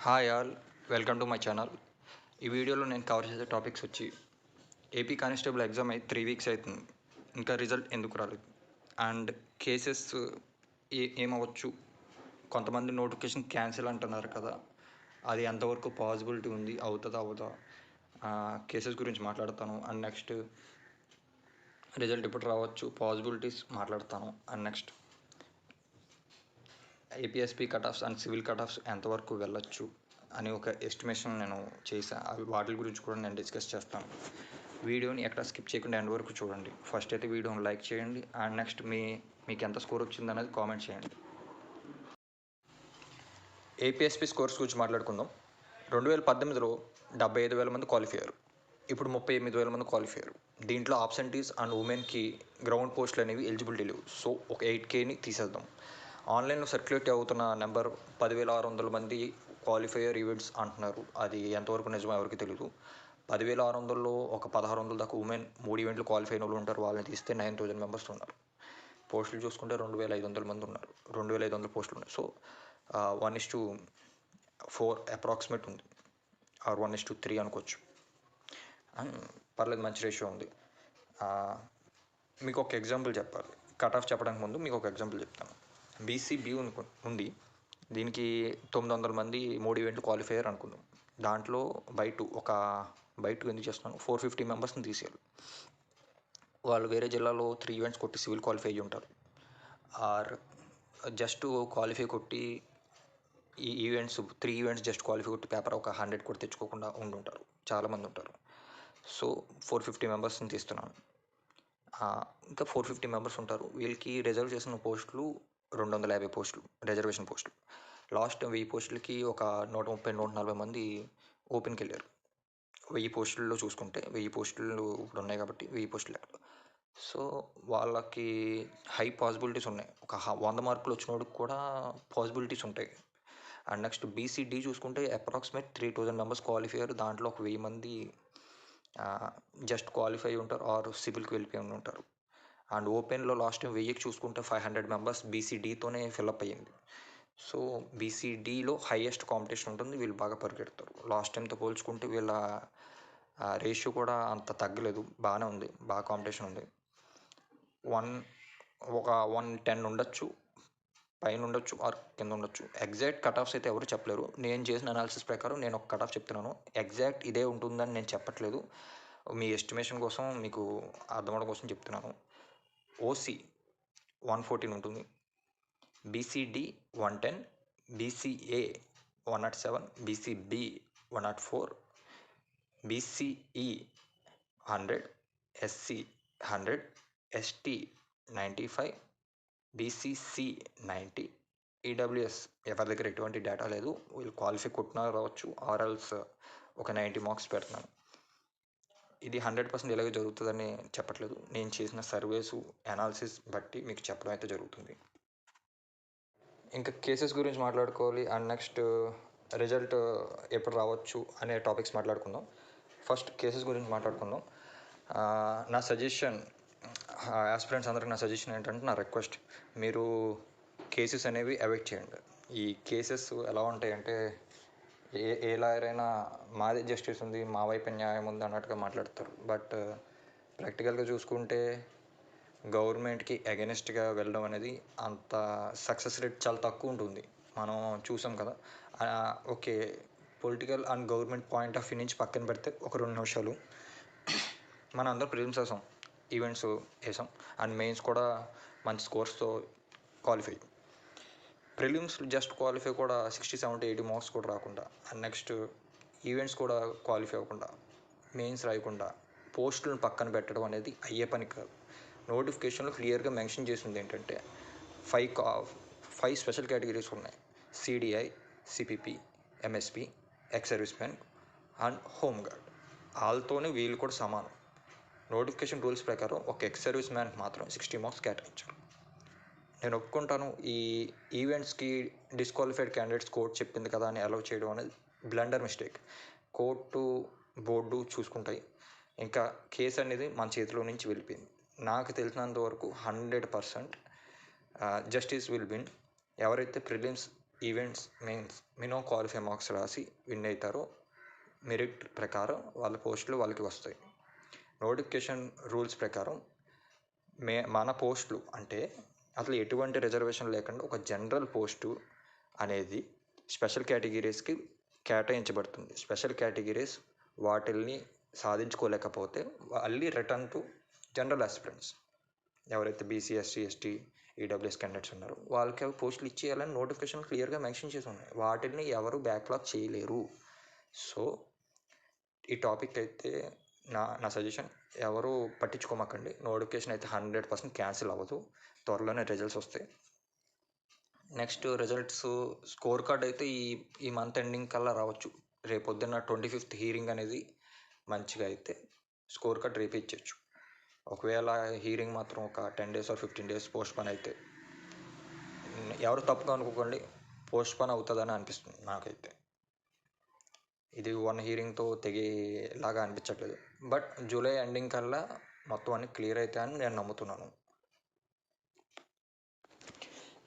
Hi all, welcome to my channel. ఈ వీడియోలో నేను కవర్ చేసే టాపిక్స్ వచ్చి ఏపీ కానిస్టేబుల్ ఎగ్జామ్ అయి 3 వీక్స్ అవుతుంది, ఇంకా రిజల్ట్ ఎందుకు రాలేదు, అండ్ కేసెస్ ఏమవ్వచ్చు, కొంతమంది నోటిఫికేషన్ క్యాన్సిల్ అంటున్నారు కదా, అది ఎంతవరకు పాసిబిలిటీ ఉంది, అవుతుందా అవుదా, కేసెస్ గురించి మాట్లాడతాను. అండ్ నెక్స్ట్ రిజల్ట్ ఇప్పుడు రావచ్చు, పాసిబిలిటీస్ మాట్లాడతాను. And next APSP cut offs and civil cut offs ఎంతవరకు వెళ్ళొచ్చు అని ఒక ఎస్టిమేషన్ నేను చేశాను. అవి వాటి గురించి కూడా నేను డిస్కస్ చేస్తాను. వీడియోని ఎక్కడ స్కిప్ చేయకుండా ఎండ్ వరకు చూడండి. ఫస్ట్ అయితే వీడియోని లైక్ చేయండి, అండ్ నెక్స్ట్ మీకు ఎంత స్కోర్ వచ్చింది అనేది కామెంట్ చేయండి. ఏపీఎస్పీ స్కోర్స్ గురించి మాట్లాడుకుందాం. 2018లో 75,000 మంది క్వాలిఫై అయ్యారు. ఇప్పుడు 38,000 మంది క్వాలిఫై అయ్యారు. దీంట్లో ఆబ్సెంటీస్ అండ్ ఉమెన్కి గ్రౌండ్ పోస్టులు అనేవి ఎలిజిబిలిటీ లేవు. సో ఒక 8Kని తీసేద్దాం. ఆన్లైన్లో సర్క్యులేట్ అవుతున్న నెంబర్ 10,600 మంది క్వాలిఫైయర్ ఈవెంట్స్ అంటున్నారు. అది ఎంతవరకు నిజమో ఎవరికి తెలియదు. 10,600లో ఒక 1,600 దాకా ఉమెన్ 3 ఈవెంట్లు క్వాలిఫై అయిన వాళ్ళు ఉంటారు. వాళ్ళని తీస్తే 9,000 మెంబర్స్ ఉన్నారు. పోస్టులు చూసుకుంటే 2,500 మంది ఉన్నారు. 2,500 పోస్టులు ఉన్నాయి. సో 1:4 అప్రాక్సిమేట్ ఉంది, ఆర్ 1:3 అనుకోవచ్చు. పర్లేదు, మంచి రేషియో ఉంది. మీకు ఒక ఎగ్జాంపుల్ చెప్పాలి. కట్ ఆఫ్ చెప్పడానికి ముందు మీకు ఒక ఎగ్జాంపుల్ చెప్తాను. బీసీబీ ఉంది. దీనికి 900 మంది 3 ఈవెంట్లు క్వాలిఫై అయ్యారు అనుకుందాం. దాంట్లో బై 2 ఎందుకు చేస్తున్నాను, 450 మెంబర్స్ని తీసేయాలి. వాళ్ళు వేరే జిల్లాలో 3 ఈవెంట్స్ కొట్టి సివిల్ క్వాలిఫై అయ్యి ఉంటారు. ఆర్ జస్ట్ క్వాలిఫై కొట్టి ఈ ఈవెంట్స్ 3 ఈవెంట్స్ జస్ట్ క్వాలిఫై కొట్టి పేపర్ ఒక 100 కూడా తెచ్చుకోకుండా ఉండుంటారు. చాలామంది ఉంటారు. సో 450 మెంబర్స్ని తీస్తున్నాను. ఇంకా 450 మెంబర్స్ ఉంటారు. వీళ్ళకి రిజర్వ్ చేసిన పోస్టులు 250 పోస్టులు, రిజర్వేషన్ పోస్టులు. లాస్ట్ 1000 పోస్టులకి ఒక 130-140 మంది ఓపెన్కి వెళ్ళారు. 1000 పోస్టుల్లో చూసుకుంటే 1000 పోస్టులు ఇప్పుడు ఉన్నాయి కాబట్టి 1000 పోస్టులు లెక్క. సో వాళ్ళకి హై పాసిబిలిటీస్ ఉన్నాయి. ఒక 100 మార్కులు వచ్చినోడికి కూడా పాసిబిలిటీస్ ఉంటాయి. అండ్ నెక్స్ట్ బీసీడీ చూసుకుంటే అప్రాక్సిమేట్ 3,000 మెంబర్స్ క్వాలిఫై అయ్యారు. దాంట్లో ఒక 1000 మంది జస్ట్ క్వాలిఫై ఉంటారు, ఆర్ సివిల్కి వెళ్ళిపోయి ఉంటారు. అండ్ ఓపెన్లో లాస్ట్ టైం 1000కి చూసుకుంటే 500 మెంబర్స్ బీసీడీతోనే ఫిల్అప్ అయ్యింది. సో బీసీడీలో హైయెస్ట్ కాంపిటీషన్ ఉంటుంది. వీళ్ళు బాగా పరిగెడతారు. లాస్ట్ టైంతో పోల్చుకుంటే వీళ్ళ రేషియో కూడా అంత తగ్గలేదు, బాగానే ఉంది, బాగా కాంపిటీషన్ ఉంది. 110 ఉండొచ్చు, పైన ఉండొచ్చు, ఆర్ కింద ఉండొచ్చు. ఎగ్జాక్ట్ కట్ ఆఫ్స్ అయితే ఎవరు చెప్పలేరు. నేను చేసిన అనాలిసిస్ ప్రకారం నేను ఒక కట్ ఆఫ్ చెప్తున్నాను. ఎగ్జాక్ట్ ఇదే ఉంటుందని నేను చెప్పట్లేదు, మీ ఎస్టిమేషన్ కోసం, మీకు అర్థమవడం కోసం చెప్తున్నాను. ఓసీ 114 ఉంటుంది, BCD 110, BCA 107, BCB 104, BCE 100, SC 100, ST 95, BCC 90, EWS ఎవరి దగ్గర ఎటువంటి డేటా లేదు. వీళ్ళు క్వాలిఫై కొట్టినా రావచ్చు, ఆర్ఎల్స్ ఒక 90 మార్క్స్ పెడుతున్నాను. ఇది 100% ఇలాగే జరుగుతుందని చెప్పట్లేదు. నేను చేసిన సర్వేస్ అనాలిసిస్ బట్టి మీకు చెప్పడం అయితే జరుగుతుంది. ఇంకా కేసెస్ గురించి మాట్లాడుకోవాలి. అండ్ నెక్స్ట్ రిజల్ట్ ఎప్పుడు రావచ్చు అనే టాపిక్స్ మాట్లాడుకుందాం. ఫస్ట్ కేసెస్ గురించి మాట్లాడుకుందాం. నా సజెషన్, ఆస్పిరెంట్స్ అందరికి నా సజెషన్ ఏంటంటే, నా రిక్వెస్ట్, మీరు కేసెస్ అనేవి అవాయిడ్ చేయండి. ఈ కేసెస్ ఎలా ఉంటాయంటే, ఏ లాయర్ అయినా మాదే జస్టిస్ ఉంది, మా వైపు న్యాయం ఉంది అన్నట్టుగా మాట్లాడతారు. బట్ ప్రాక్టికల్గా చూసుకుంటే గవర్నమెంట్కి అగెనిస్ట్గా వెళ్ళడం అనేది అంత సక్సెస్ రేట్ చాలా తక్కువ ఉంటుంది. మనం చూసాం కదా. Okay, political and government point of view నుంచి పక్కన పెడితే ఒక 2 నిమిషాలు, మన అందరూ ప్రిలిమ్స్ వేసాం, ఈవెంట్స్ వేసాం, అండ్ మెయిన్స్ కూడా మంచి స్కోర్స్తో క్వాలిఫై. ప్రిలిమ్స్ జస్ట్ క్వాలిఫై కూడా 60, 70, 80 మార్క్స్ కూడా రాకుండా, అండ్ నెక్స్ట్ ఈవెంట్స్ కూడా క్వాలిఫై అవ్వకుండా, మెయిన్స్ రాయకుండా పోస్టులను పక్కన పెట్టడం అనేది అయ్యే పని కాదు. నోటిఫికేషన్లో క్లియర్గా మెన్షన్ చేసింది ఏంటంటే 5 స్పెషల్ కేటగిరీస్ ఉన్నాయి: CDI, CPP, MSP, ex service man and home guard. వాళ్ళతోనే వీళ్ళు కూడా సమానం. నోటిఫికేషన్ రూల్స్ ప్రకారం ఒక ఎక్స్ సర్వీస్ మ్యాన్కి మాత్రం 60 మార్క్స్ కేటాయించారు. నేను ఒప్పుకుంటాను, ఈ ఈవెంట్స్కి డిస్క్వాలిఫైడ్ క్యాండిడేట్స్ కోర్టు చెప్పింది కదా అని అలౌ చేయడం అనేది బ్లండర్ మిస్టేక్. కోర్టు, బోర్డు చూసుకుంటాయి. ఇంకా కేసు అనేది మన చేతిలో నుంచి వెళ్ళిపోయింది. నాకు తెలిసినంత వరకు 100% జస్టిస్ విల్ విన్. ఎవరైతే prelims events means minimum qualify marks రాసి విన్ అవుతారో మెరిట్ ప్రకారం వాళ్ళ పోస్టులు వాళ్ళకి వస్తాయి. నోటిఫికేషన్ రూల్స్ ప్రకారం మన పోస్టులు అంటే అసలు ఎటువంటి రిజర్వేషన్ లేకుండా ఒక జనరల్ పోస్టు అనేది స్పెషల్ కేటగిరీస్కి కేటాయించబడుతుంది. స్పెషల్ కేటగిరీస్ వాటిల్ని సాధించుకోలేకపోతే మళ్ళీ రిటర్న్ టు జనరల్ ఆస్పిరెంట్స్, ఎవరైతే BC, SC, ST, EWS candidates ఉన్నారో వాళ్ళకి అవి పోస్టులు ఇచ్చేయాలని నోటిఫికేషన్ క్లియర్గా మెన్షన్ చేసి ఉన్నాయి. వాటిని ఎవరు బ్యాక్లాగ్ చేయలేరు. సో ఈ టాపిక్ అయితే నా సజెషన్ ఎవరు పట్టించుకోమాకండి. నోటిఫికేషన్ అయితే 100% క్యాన్సిల్ అవ్వదు. త్వరలోనే రిజల్ట్స్ వస్తాయి. నెక్స్ట్ రిజల్ట్స్ స్కోర్ కార్డ్ అయితే ఈ మంత్ ఎండింగ్ కల్లా రావచ్చు. రేపొద్దున్న 25th హీరింగ్ అనేది మంచిగా అయితే స్కోర్ కార్డ్ రేపు ఇచ్చచ్చు. ఒకవేళ హీరింగ్ మాత్రం ఒక 10 days or 15 days post phone అయితే ఎవరు తప్పుగా అనుకోకండి, పోస్ట్ పోన్ అవుతుందని అనిపిస్తుంది నాకైతే. ఇది 1 హీరింగ్తో తెగేలాగా అనిపించట్లేదు. బట్ జూలై ఎండింగ్ కల్లా మొత్తం అన్ని క్లియర్ అవుతాయని నేను నమ్ముతున్నాను.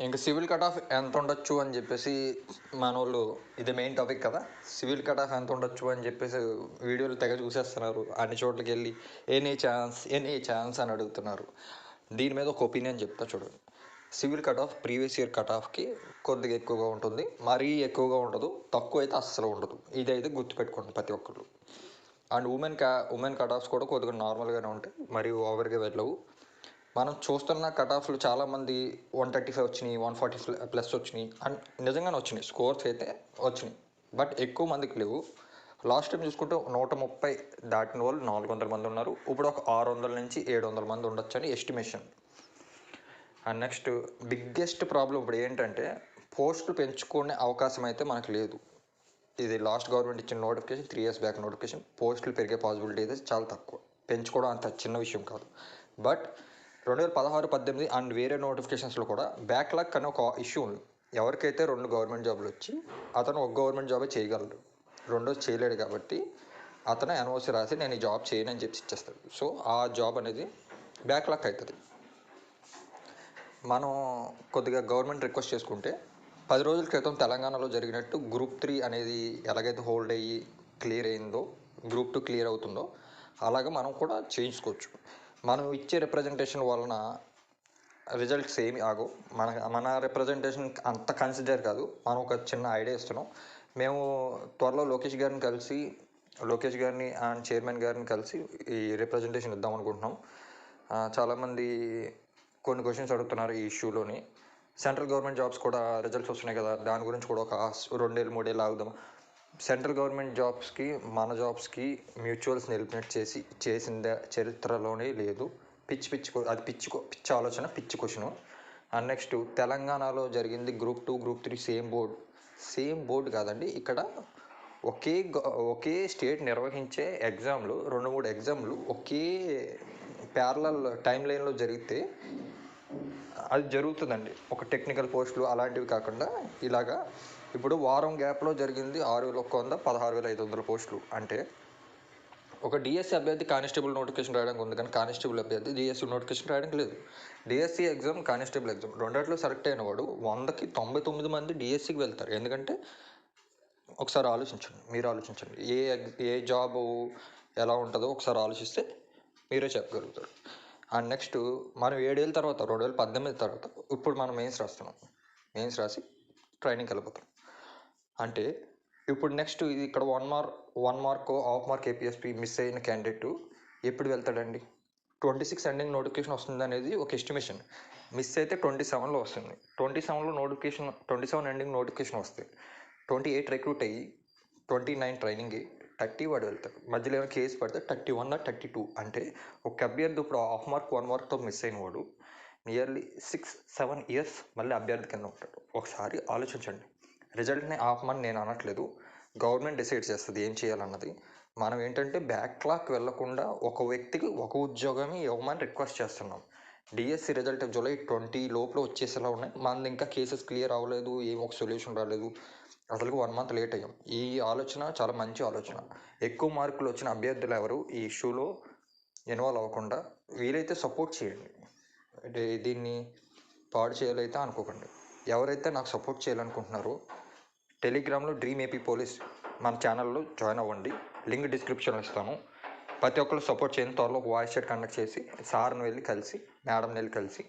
ఇంకా సివిల్ కట్ ఆఫ్ ఎంత ఉండొచ్చు అని చెప్పేసి మన వాళ్ళు, ఇది మెయిన్ టాపిక్ కదా, సివిల్ కట్ ఆఫ్ ఎంత ఉండొచ్చు అని చెప్పేసి వీడియోలు తెగ చూసేస్తున్నారు. అన్ని చోట్లకి వెళ్ళి ఎనీ ఛాన్స్ అని అడుగుతున్నారు. దీని మీద ఒక ఒపీనియన్ చెప్తా చూడండి. Civil cut off previous year cut ఆఫ్కి కొద్దిగా ఎక్కువగా ఉంటుంది, మరీ ఎక్కువగా ఉండదు, తక్కువ అయితే అస్సలు ఉండదు. ఇదైతే గుర్తుపెట్టుకోండి ప్రతి ఒక్కరు. అండ్ ఉమెన్ కట్ ఆఫ్స్ కూడా కొద్దిగా నార్మల్గానే ఉంటాయి, మరియు ఓవర్గా వెళ్ళవు. మనం చూస్తున్న కట్ ఆఫ్లు చాలామంది 135 వచ్చినాయి, 140+ వచ్చినాయి, అండ్ నిజంగానే వచ్చినాయి, స్కోర్స్ అయితే వచ్చినాయి. బట్ ఎక్కువ మందికి లేవు. లాస్ట్ టైం చూసుకుంటే 130 దాటిన వాళ్ళు 400 మంది ఉన్నారు. ఇప్పుడు ఒక 600 నుంచి 700 మంది ఉండొచ్చు అని estimation. And next biggest problem ఇప్పుడు ఏంటంటే పోస్టులు పెంచుకునే అవకాశం అయితే మనకు లేదు. ఇది లాస్ట్ గవర్నమెంట్ ఇచ్చిన నోటిఫికేషన్, 3 years బ్యాక్ నోటిఫికేషన్. పోస్టులు పెరిగే పాసిబిలిటీ అయితే చాలా తక్కువ. పెంచుకోవడం అంత చిన్న విషయం కాదు. బట్ 2016-18 అండ్ వేరే నోటిఫికేషన్స్లో కూడా బ్యాక్లాగ్ అని ఒక ఇష్యూ ఉంది. ఎవరికైతే 2 గవర్నమెంట్ జాబులు వచ్చి అతను ఒక గవర్నమెంట్ జాబే చేయగలడు, రెండోది చేయలేడు కాబట్టి అతను ఎన్ఓసి రాసి నేను ఈ జాబ్ చేయను అని చెప్పి ఇచ్చేస్తాడు. సో ఆ జాబ్ అనేది బ్యాక్లాగ్ అవుతుంది. మనం కొద్దిగా గవర్నమెంట్ రిక్వెస్ట్ చేసుకుంటే 10 రోజుల క్రితం తెలంగాణలో జరిగినట్టు Group 3 అనేది ఎలాగైతే హోల్డ్ అయ్యి క్లియర్ అయిందో, Group 2 క్లియర్ అవుతుందో అలాగే మనం కూడా చేయించుకోవచ్చు. మనం ఇచ్చే రిప్రజెంటేషన్ వలన రిజల్ట్స్ ఏమి ఆగవు. మన రిప్రజెంటేషన్ అంత కన్సిడర్ కాదు. మనం ఒక చిన్న ఐడియా ఇస్తున్నాం. మేము త్వరలో లోకేష్ గారిని అండ్ చైర్మన్ గారిని కలిసి ఈ రిప్రజెంటేషన్ ఇద్దాం అనుకుంటున్నాం. చాలామంది కొన్ని క్వశ్చన్స్ అడుగుతున్నారు ఈ ఇష్యూలోని. సెంట్రల్ గవర్నమెంట్ జాబ్స్ కూడా రిజల్ట్స్ వస్తున్నాయి కదా, దాని గురించి కూడా ఒక 2-3 ఏళ్ళు ఆగుదాం. సెంట్రల్ గవర్నమెంట్ జాబ్స్కి మన జాబ్స్కి మ్యూచువల్స్ని ఎలిమినేట్ చేసిన చరిత్రలోనే లేదు. పిచ్చి ఆలోచన, పిచ్చి క్వశ్చను. అండ్ నెక్స్ట్ తెలంగాణలో జరిగింది Group 2, Group 3 సేమ్ బోర్డు కాదండి. ఇక్కడ ఒకే స్టేట్ నిర్వహించే ఎగ్జామ్లు, 2-3 ఎగ్జామ్లు ఒకే ప్యారలల్ టైం లైన్లో జరిగితే అది జరుగుతుందండి. ఒక టెక్నికల్ పోస్టులు అలాంటివి కాకుండా ఇలాగా ఇప్పుడు వారం గ్యాప్లో జరిగింది 6100, 16500 పోస్టులు. అంటే ఒక డిఎస్సి అభ్యర్థి కానిస్టేబుల్ నోటిఫికేషన్ రాయడానికి ఉంది, కానీ కానిస్టేబుల్ అభ్యర్థి డిఎస్సి నోటిఫికేషన్ రాయడానికి లేదు. డిఎస్సి ఎగ్జామ్, కానిస్టేబుల్ ఎగ్జామ్ రెండిట్లో సెలెక్ట్ అయిన వాడు 100కి 99 మంది డిఎస్సికి వెళ్తారు. ఎందుకంటే ఒకసారి మీరు ఆలోచించండి ఏ జాబు ఎలా ఉంటుందో ఒకసారి ఆలోచిస్తే మీరే చెప్పగలుగుతారు. అండ్ నెక్స్ట్ మనం 7 ఏళ్ళ తర్వాత 2018 తర్వాత ఇప్పుడు మనం మెయిన్స్ రాస్తున్నాం. మెయిన్స్ రాసి ట్రైనింగ్కి వెళ్ళిపోతాం. అంటే ఇప్పుడు నెక్స్ట్ ఇక్కడ 1 mark half mark APSP miss అయిన క్యాండిడేట్ ఎప్పుడు వెళ్తాడండి? 26 ఎండింగ్ నోటిఫికేషన్ వస్తుంది అనేది ఒక ఎస్టిమేషన్. మిస్ అయితే 27లో వస్తుంది. 27లో 27 ఎండింగ్ నోటిఫికేషన్ వస్తే 28 రిక్రూట్ అయ్యి 29 ట్రైనింగ్ అయ్యి 30 వాడు వెళ్తాడు. మధ్యలో ఏమైనా కేసు పడితే 31 or 32. అంటే ఒక అభ్యర్థి ఇప్పుడు హాఫ్ మార్క్ 1 మార్క్తో మిస్ అయిన వాడు నియర్లీ 6-7 years మళ్ళీ అభ్యర్థి కింద ఉంటాడు. ఒకసారి ఆలోచించండి. రిజల్ట్ని ఆపమని నేను అనట్లేదు, గవర్నమెంట్ డిసైడ్ చేస్తుంది ఏం చేయాలన్నది. మనం ఏంటంటే బ్యాక్లాగ్ వెళ్లకుండా ఒక వ్యక్తికి ఒక ఉద్యోగమే ఇవ్వమని రిక్వెస్ట్ చేస్తున్నాం. డిఎస్సి రిజల్ట్ జూలై 20 లోపల వచ్చేసేలా ఉన్నాయి. మనది ఇంకా కేసెస్ క్లియర్ అవ్వలేదు, ఏం ఒక సొల్యూషన్ రాలేదు. అసలు 1 month లేట్ అయ్యాం. ఈ ఆలోచన చాలా మంచి ఆలోచన. ఎక్కువ మార్కులు వచ్చిన అభ్యర్థులు ఎవరు ఈ ఇష్యూలో ఇన్వాల్వ్ అవ్వకుండా వీలైతే సపోర్ట్ చేయండి. దీన్ని పాడు చేయాలైతే అనుకోకండి. ఎవరైతే నాకు సపోర్ట్ చేయాలనుకుంటున్నారో టెలిగ్రామ్లో డ్రీమ్ ఏపీ పోలీస్ మన ఛానల్లో జాయిన్ అవ్వండి. లింక్ డిస్క్రిప్షన్లో ఇస్తాను. ప్రతి ఒక్కరు సపోర్ట్ చేయని త్వరలో ఒక వాయిస్ చాట్ కండక్ట్ చేసి సార్ని వెళ్ళి కలిసి మేడంని వెళ్ళి కలిసి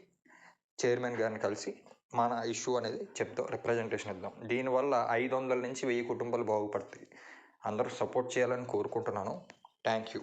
చైర్మన్ గారిని కలిసి మన ఇష్యూ అనేది చెప్తాం, రిప్రజెంటేషన్ ఇద్దాం. దీనివల్ల 500 నుంచి 1000 కుటుంబాలు బాగుపడతాయి. అందరూ సపోర్ట్ చేయాలని కోరుకుంటున్నాను. Thank you.